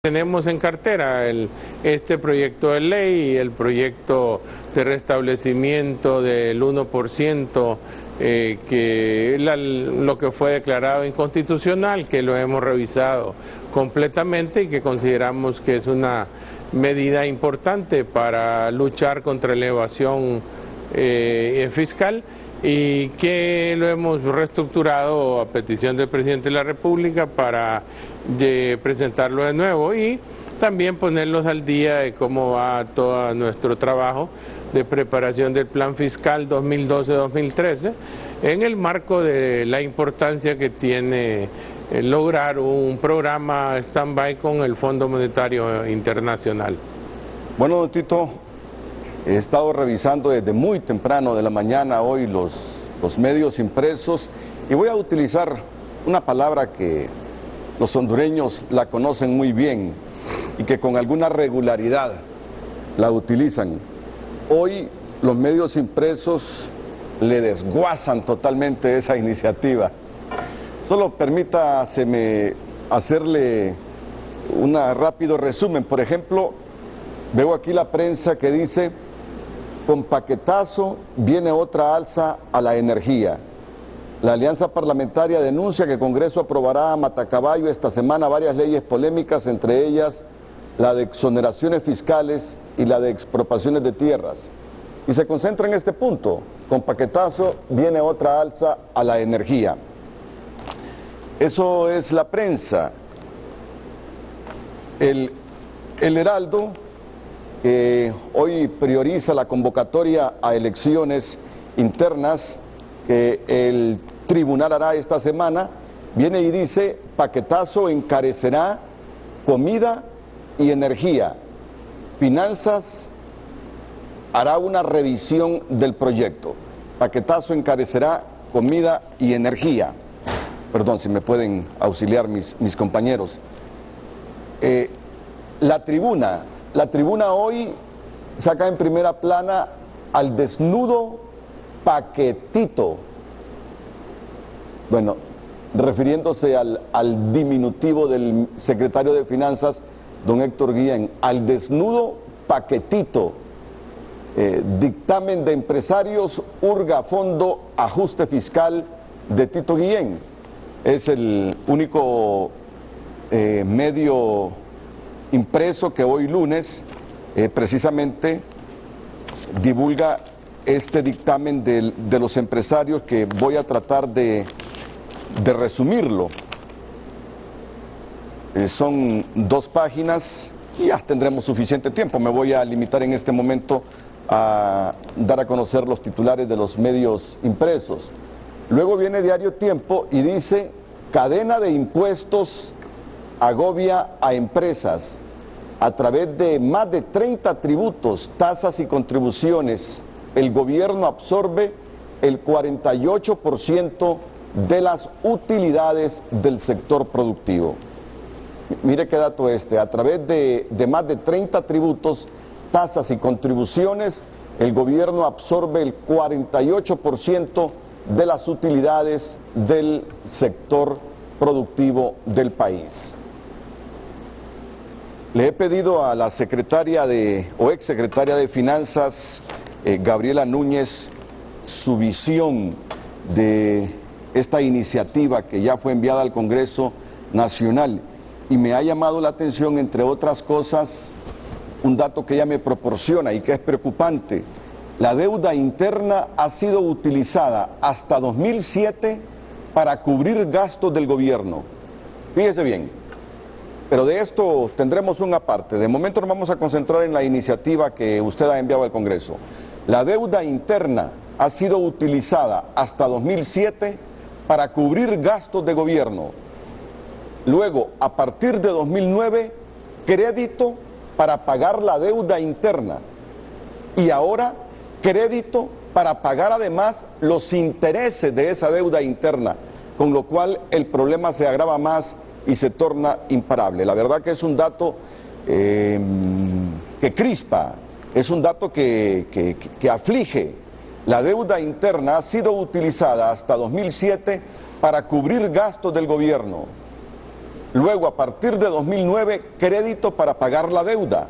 Tenemos en cartera este proyecto de ley y el proyecto de restablecimiento del 1%, que es lo que fue declarado inconstitucional, que lo hemos revisado completamente y que consideramos que es una medida importante para luchar contra la evasión fiscal, y que lo hemos reestructurado a petición del presidente de la República para presentarlo de nuevo y también ponerlos al día de cómo va todo nuestro trabajo de preparación del plan fiscal 2012-2013 en el marco de la importancia que tiene lograr un programa stand-by con el Fondo Monetario Internacional. Bueno, don Tito, he estado revisando desde muy temprano de la mañana hoy los medios impresos y voy a utilizar una palabra que los hondureños la conocen muy bien y que con alguna regularidad la utilizan. Hoy los medios impresos le desguazan totalmente esa iniciativa. Solo permítaseme hacerle un rápido resumen. Por ejemplo, veo aquí la prensa que dice: con paquetazo viene otra alza a la energía. La alianza parlamentaria denuncia que el Congreso aprobará a matacaballo esta semana varias leyes polémicas, entre ellas la de exoneraciones fiscales y la de expropiaciones de tierras. Y se concentra en este punto: con paquetazo viene otra alza a la energía. Eso es la prensa. El Heraldo, que hoy prioriza la convocatoria a elecciones internas que el tribunal hará esta semana, viene y dice: paquetazo encarecerá comida y energía. Finanzas hará una revisión del proyecto. Paquetazo encarecerá comida y energía. Perdón, si me pueden auxiliar mis compañeros. La tribuna hoy saca en primera plana al desnudo Paquetito. Bueno, refiriéndose al diminutivo del secretario de Finanzas, don Héctor Guillén, al desnudo Paquetito. Dictamen de empresarios urga fondo ajuste fiscal de Tito Guillén. Es el único medio impreso que hoy lunes precisamente divulga este dictamen de los empresarios, que voy a tratar de resumirlo. Son 2 páginas y ya tendremos suficiente tiempo. Me voy a limitar en este momento a dar a conocer los titulares de los medios impresos. Luego viene Diario Tiempo y dice: cadena de impuestos agobia a empresas. A través de más de 30 tributos, tasas y contribuciones, el gobierno absorbe el 48% de las utilidades del sector productivo. Mire qué dato este: a través de más de 30 tributos, tasas y contribuciones, el gobierno absorbe el 48% de las utilidades del sector productivo del país. Le he pedido a la secretaria o exsecretaria de Finanzas, Gabriela Núñez, su visión de esta iniciativa que ya fue enviada al Congreso Nacional, y me ha llamado la atención, entre otras cosas, un dato que ella me proporciona y que es preocupante. La deuda interna ha sido utilizada hasta 2007 para cubrir gastos del gobierno. Fíjese bien, pero de esto tendremos una parte. De momento nos vamos a concentrar en la iniciativa que usted ha enviado al Congreso. La deuda interna ha sido utilizada hasta 2007 para cubrir gastos de gobierno. Luego, a partir de 2009, crédito para pagar la deuda interna. Y ahora, crédito para pagar además los intereses de esa deuda interna, con lo cual el problema se agrava más y se torna imparable. La verdad que es un dato que crispa, es un dato que aflige. La deuda interna ha sido utilizada hasta 2007 para cubrir gastos del gobierno. Luego, a partir de 2009, crédito para pagar la deuda.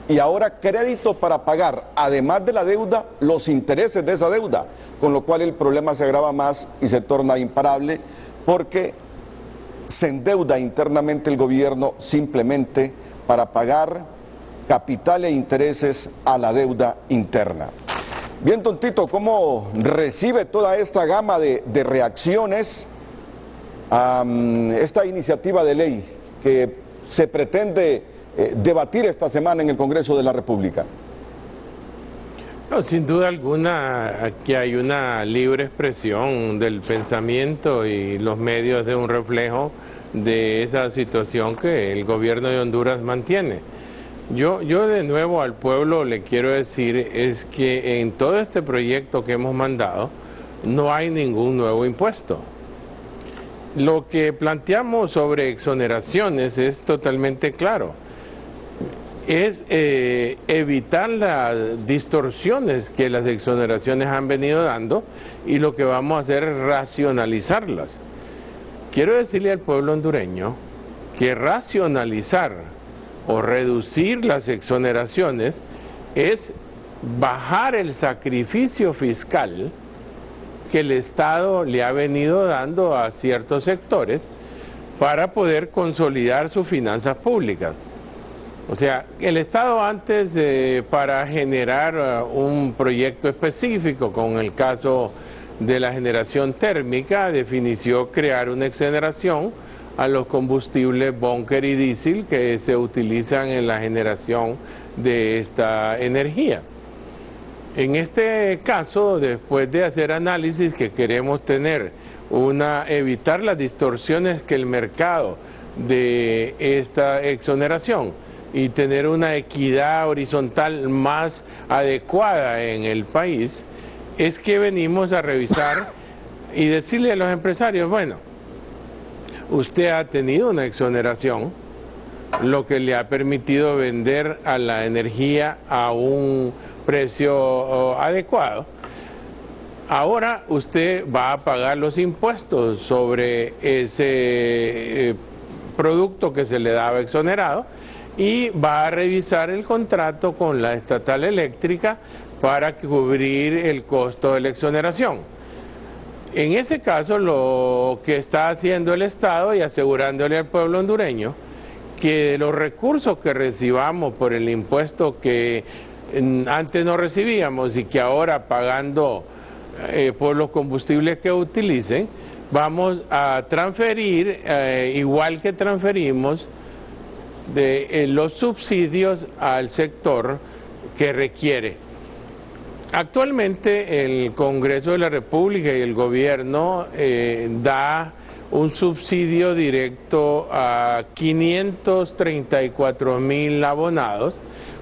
Y ahora crédito para pagar, además de la deuda, los intereses de esa deuda. Con lo cual el problema se agrava más y se torna imparable porque se endeuda internamente el gobierno simplemente para pagar capital e intereses a la deuda interna. Bien, don Tito, ¿cómo recibe toda esta gama de reacciones a esta iniciativa de ley que se pretende debatir esta semana en el Congreso de la República? No, sin duda alguna, aquí hay una libre expresión del pensamiento y los medios de un reflejo de esa situación que el gobierno de Honduras mantiene. Yo de nuevo al pueblo le quiero decir es que en todo este proyecto que hemos mandado no hay ningún nuevo impuesto. Lo que planteamos sobre exoneraciones es totalmente claro. Es evitar las distorsiones que las exoneraciones han venido dando y lo que vamos a hacer es racionalizarlas. Quiero decirle al pueblo hondureño que racionalizar o reducir las exoneraciones es bajar el sacrificio fiscal que el Estado le ha venido dando a ciertos sectores para poder consolidar sus finanzas públicas. O sea, el Estado antes, para generar un proyecto específico, con el caso de la generación térmica, definió crear una exoneración a los combustibles búnker y diésel que se utilizan en la generación de esta energía. En este caso, después de hacer análisis que queremos tener, evitar las distorsiones que el mercado de esta exoneración y tener una equidad horizontal más adecuada en el país, es que venimos a revisar y decirle a los empresarios, bueno, usted ha tenido una exoneración, lo que le ha permitido vender a la energía a un precio adecuado. Ahora usted va a pagar los impuestos sobre ese producto que se le daba exonerado y va a revisar el contrato con la estatal eléctrica para cubrir el costo de la exoneración. En ese caso, lo que está haciendo el Estado y asegurándole al pueblo hondureño que los recursos que recibamos por el impuesto que antes no recibíamos y que ahora pagando por los combustibles que utilicen, vamos a transferir, igual que transferimos de los subsidios al sector que requiere. Actualmente el Congreso de la República y el gobierno da un subsidio directo a 534,000 abonados,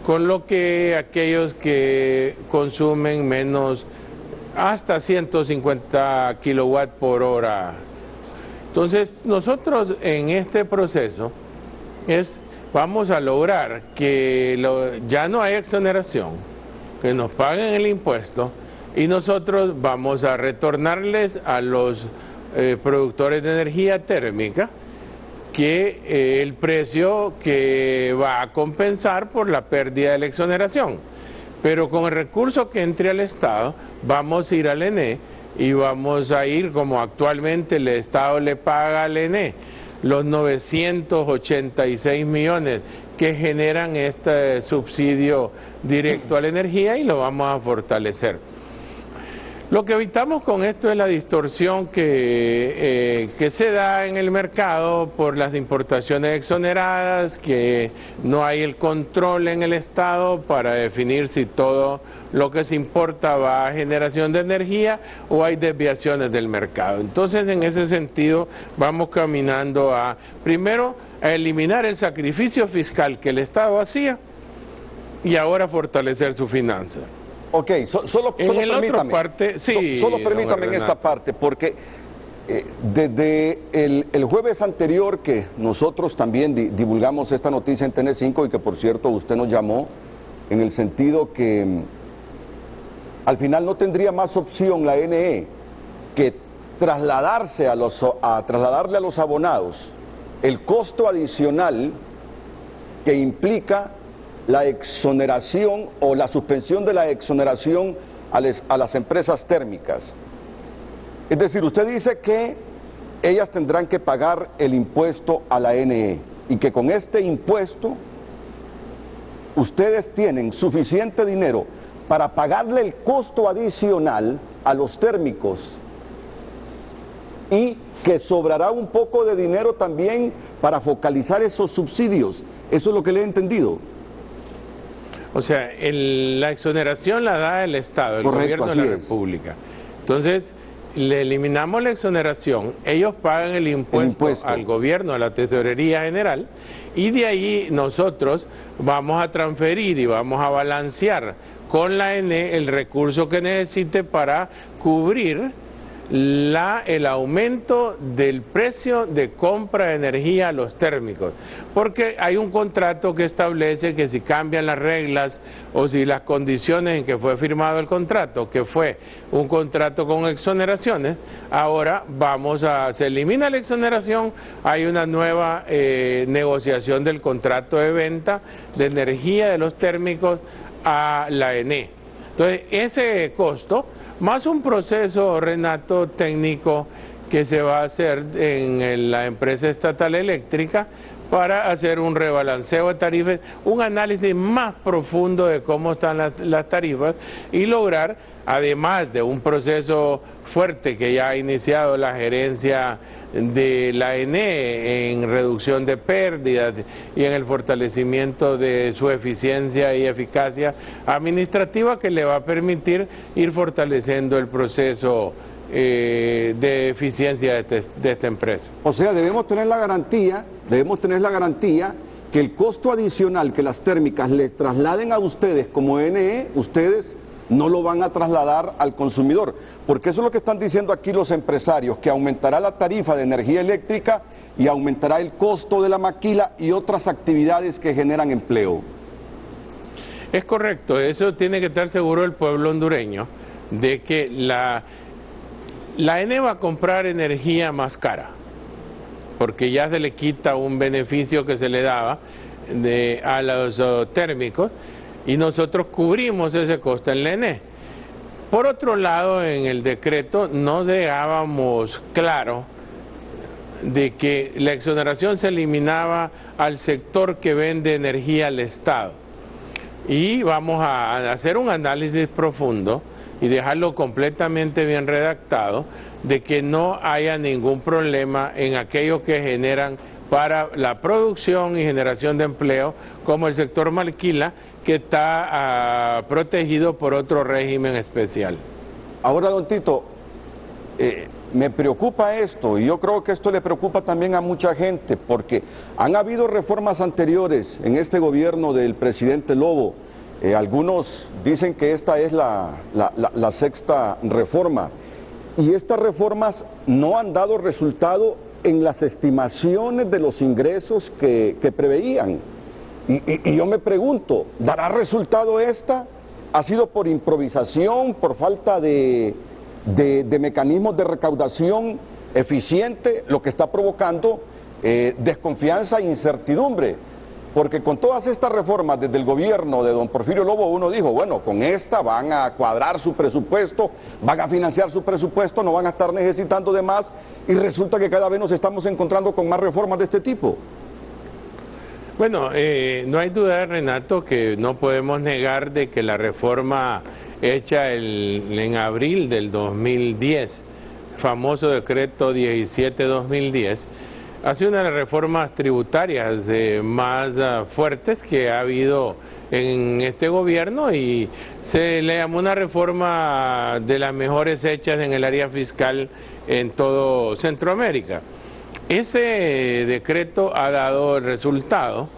con lo que aquellos que consumen menos hasta 150 kilowatt por hora. Entonces nosotros en este proceso vamos a lograr que ya no haya exoneración, que nos paguen el impuesto y nosotros vamos a retornarles a los productores de energía térmica que el precio que va a compensar por la pérdida de la exoneración. Pero con el recurso que entre al Estado, vamos a ir al ENE y vamos a ir, como actualmente el Estado le paga al ENE, los 986 millones que generan este subsidio directo a la energía, y lo vamos a fortalecer. Lo que evitamos con esto es la distorsión que se da en el mercado por las importaciones exoneradas, que no hay el control en el Estado para definir si todo lo que se importa va a generación de energía o hay desviaciones del mercado. Entonces, en ese sentido, vamos caminando primero, a eliminar el sacrificio fiscal que el Estado hacía y ahora fortalecer su finanza. Ok, solo permítame, solo permítame en esta parte, porque desde el jueves anterior que nosotros también divulgamos esta noticia en TN5 y que por cierto usted nos llamó en el sentido que al final no tendría más opción la NE que trasladarle a los abonados el costo adicional que implica la exoneración o la suspensión de la exoneración a las empresas térmicas. Es decir, usted dice que ellas tendrán que pagar el impuesto a la ANE y que con este impuesto ustedes tienen suficiente dinero para pagarle el costo adicional a los térmicos y que sobrará un poco de dinero también para focalizar esos subsidios. Eso es lo que le he entendido. O sea, la exoneración la da el Estado, el gobierno de la República. Entonces, le eliminamos la exoneración, ellos pagan el impuesto al gobierno, a la Tesorería General, y de ahí nosotros vamos a transferir y vamos a balancear con la ANE el recurso que necesite para cubrir el aumento del precio de compra de energía a los térmicos, porque hay un contrato que establece que si cambian las reglas o si las condiciones en que fue firmado el contrato, que fue un contrato con exoneraciones, ahora se elimina la exoneración, hay una nueva negociación del contrato de venta de energía de los térmicos a la ENE. Entonces, ese costo, más un proceso, Renato, técnico que se va a hacer en la empresa estatal eléctrica para hacer un rebalanceo de tarifas, un análisis más profundo de cómo están las tarifas y lograr, además de un proceso fuerte que ya ha iniciado la gerencia de la ENE en reducción de pérdidas y en el fortalecimiento de su eficiencia y eficacia administrativa, que le va a permitir ir fortaleciendo el proceso de eficiencia de esta empresa. O sea, debemos tener la garantía que el costo adicional que las térmicas les trasladen a ustedes como ENE, ustedes no lo van a trasladar al consumidor, porque eso es lo que están diciendo aquí los empresarios, que aumentará la tarifa de energía eléctrica y aumentará el costo de la maquila y otras actividades que generan empleo. Es correcto, eso tiene que estar seguro el pueblo hondureño, de que la ENE va a comprar energía más cara, porque ya se le quita un beneficio que se le daba a los térmicos, y nosotros cubrimos ese costo en la ENE. Por otro lado, en el decreto no dejábamos claro de que la exoneración se eliminaba al sector que vende energía al Estado. Y vamos a hacer un análisis profundo y dejarlo completamente bien redactado de que no haya ningún problema en aquellos que generan para la producción y generación de empleo, como el sector maquila, que está protegido por otro régimen especial. Ahora, don Tito, me preocupa esto, y yo creo que esto le preocupa también a mucha gente, porque han habido reformas anteriores en este gobierno del presidente Lobo. Algunos dicen que esta es la sexta reforma, y estas reformas no han dado resultado en las estimaciones de los ingresos que preveían. Y yo me pregunto, ¿dará resultado esta? ¿Ha sido por improvisación, por falta de mecanismos de recaudación eficiente, lo que está provocando desconfianza e incertidumbre? Porque con todas estas reformas desde el gobierno de don Porfirio Lobo, uno dijo, bueno, con esta van a cuadrar su presupuesto, van a financiar su presupuesto, no van a estar necesitando de más, y resulta que cada vez nos estamos encontrando con más reformas de este tipo. Bueno, no hay duda, Renato, que no podemos negar de que la reforma hecha en abril del 2010, famoso decreto 17-2010, ha sido una de las reformas tributarias más fuertes que ha habido en este gobierno, y se le llamó una reforma de las mejores hechas en el área fiscal en todo Centroamérica. Ese decreto ha dado el resultado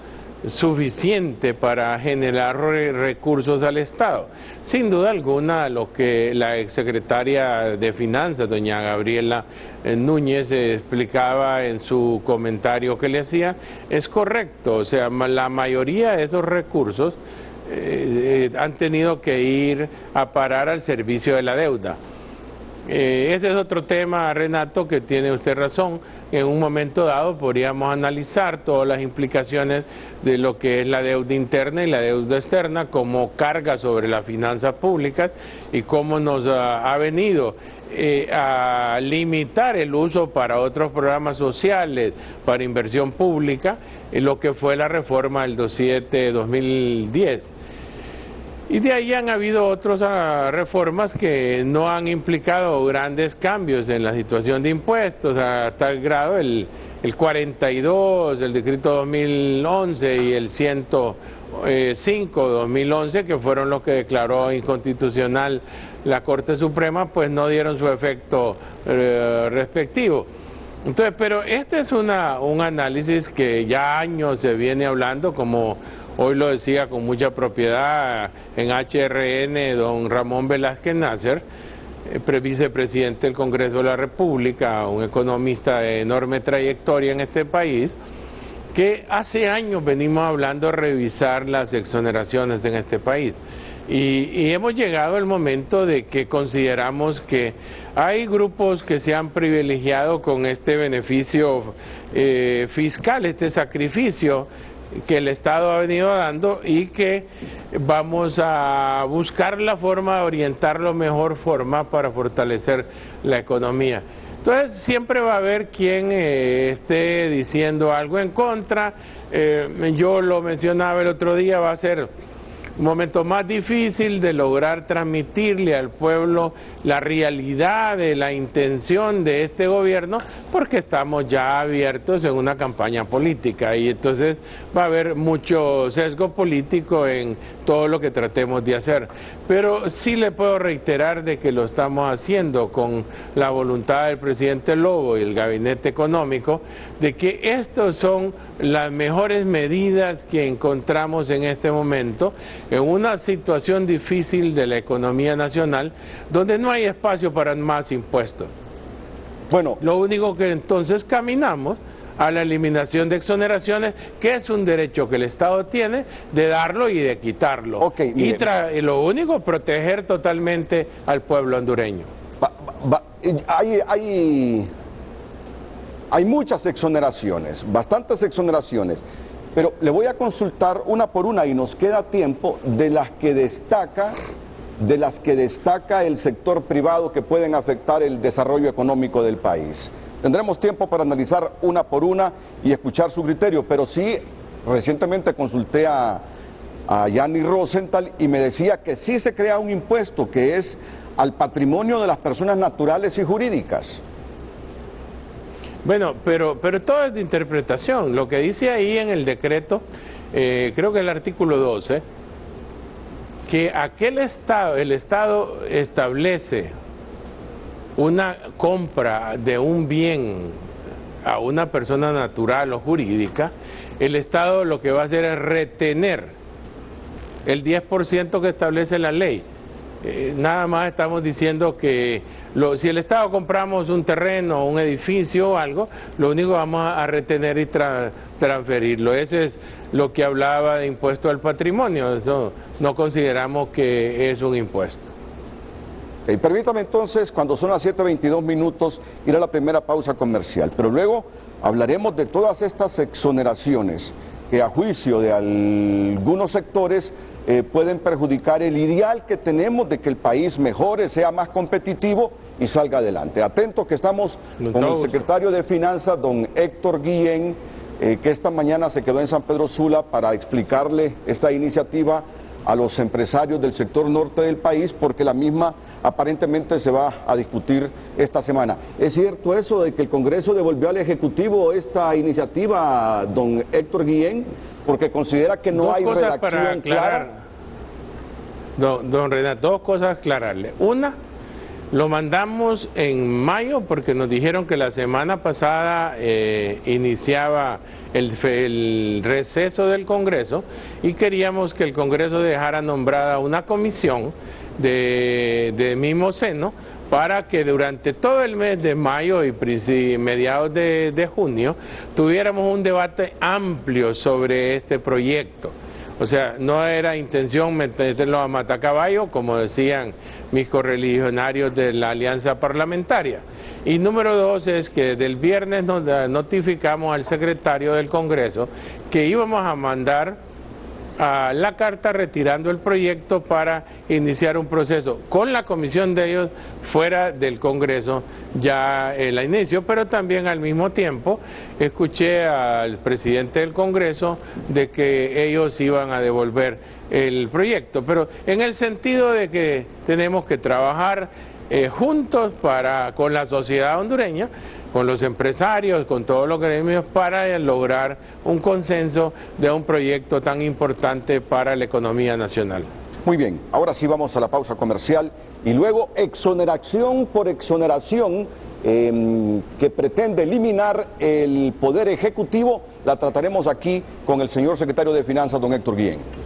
suficiente para generar recursos al Estado. Sin duda alguna, lo que la exsecretaria de Finanzas, doña Gabriela Núñez, explicaba en su comentario que le hacía, es correcto. O sea, la mayoría de esos recursos han tenido que ir a parar al servicio de la deuda. Ese es otro tema, Renato, que tiene usted razón. En un momento dado podríamos analizar todas las implicaciones de lo que es la deuda interna y la deuda externa como carga sobre las finanzas públicas y cómo nos ha venido a limitar el uso para otros programas sociales, para inversión pública, lo que fue la reforma del 2007-2010. Y de ahí han habido otras reformas que no han implicado grandes cambios en la situación de impuestos, a tal grado el 42, el decreto 2011 y el 105-2011, que fueron los que declaró inconstitucional la Corte Suprema, pues no dieron su efecto respectivo. Entonces, pero este es un análisis que ya años se viene hablando, como hoy lo decía con mucha propiedad en HRN don Ramón Velázquez Nasser, vicepresidente del Congreso de la República, un economista de enorme trayectoria en este país, que hace años venimos hablando de revisar las exoneraciones en este país. Y hemos llegado al momento de que consideramos que hay grupos que se han privilegiado con este beneficio fiscal, este sacrificio que el Estado ha venido dando, y que vamos a buscar la forma de orientarlo mejor forma para fortalecer la economía. Entonces siempre va a haber quien esté diciendo algo en contra. Yo lo mencionaba el otro día, va a ser un momento más difícil de lograr transmitirle al pueblo la realidad de la intención de este gobierno, porque estamos ya abiertos en una campaña política y entonces va a haber mucho sesgo político en todo lo que tratemos de hacer. Pero sí le puedo reiterar de que lo estamos haciendo con la voluntad del presidente Lobo y el gabinete económico, de que estas son las mejores medidas que encontramos en este momento, en una situación difícil de la economía nacional, donde no hay espacio para más impuestos. Bueno, lo único que entonces caminamos a la eliminación de exoneraciones, que es un derecho que el Estado tiene de darlo y de quitarlo. Okay, y lo único, proteger totalmente al pueblo hondureño. Hay muchas exoneraciones, bastantes exoneraciones, pero le voy a consultar una por una y nos queda tiempo de las que destaca el sector privado que pueden afectar el desarrollo económico del país. Tendremos tiempo para analizar una por una y escuchar su criterio, pero sí, recientemente consulté a Yanni Rosenthal y me decía que sí se crea un impuesto que es al patrimonio de las personas naturales y jurídicas. Bueno, pero todo es de interpretación. Lo que dice ahí en el decreto, creo que el artículo 12, que el Estado establece una compra de un bien a una persona natural o jurídica, el Estado lo que va a hacer es retener el 10% que establece la ley. Nada más estamos diciendo que si el Estado compramos un terreno, un edificio o algo, lo único que vamos a retener y transferirlo. Ese es lo que hablaba de impuesto al patrimonio. Eso no consideramos que es un impuesto. Permítame entonces, cuando son las 7:22 minutos, ir a la primera pausa comercial, pero luego hablaremos de todas estas exoneraciones que a juicio de algunos sectores pueden perjudicar el ideal que tenemos de que el país mejore, sea más competitivo y salga adelante. Atentos que estamos con el secretario de Finanzas, don Héctor Guillén, que esta mañana se quedó en San Pedro Sula para explicarle esta iniciativa a los empresarios del sector norte del país, porque la misma aparentemente se va a discutir esta semana. ¿Es cierto eso de que el Congreso devolvió al Ejecutivo esta iniciativa, don Héctor Guillén, porque considera que no hay redacción clara? Don Renato, dos cosas a aclararle. Una, lo mandamos en mayo porque nos dijeron que la semana pasada iniciaba el receso del Congreso y queríamos que el Congreso dejara nombrada una comisión de mismo seno para que durante todo el mes de mayo y mediados de junio tuviéramos un debate amplio sobre este proyecto. O sea, no era intención meterlo a matacaballo, como decían mis correligionarios de la alianza parlamentaria. Y número dos es que del viernes nos notificamos al secretario del Congreso que íbamos a mandar la carta retirando el proyecto para iniciar un proceso con la comisión de ellos fuera del Congreso ya el inicio, pero también al mismo tiempo escuché al presidente del Congreso de que ellos iban a devolver el proyecto, pero en el sentido de que tenemos que trabajar juntos con la sociedad hondureña, con los empresarios, con todos los gremios, para lograr un consenso de un proyecto tan importante para la economía nacional. Muy bien, ahora sí vamos a la pausa comercial y luego exoneración por exoneración que pretende eliminar el Poder Ejecutivo, la trataremos aquí con el señor secretario de Finanzas, don Héctor Guillén.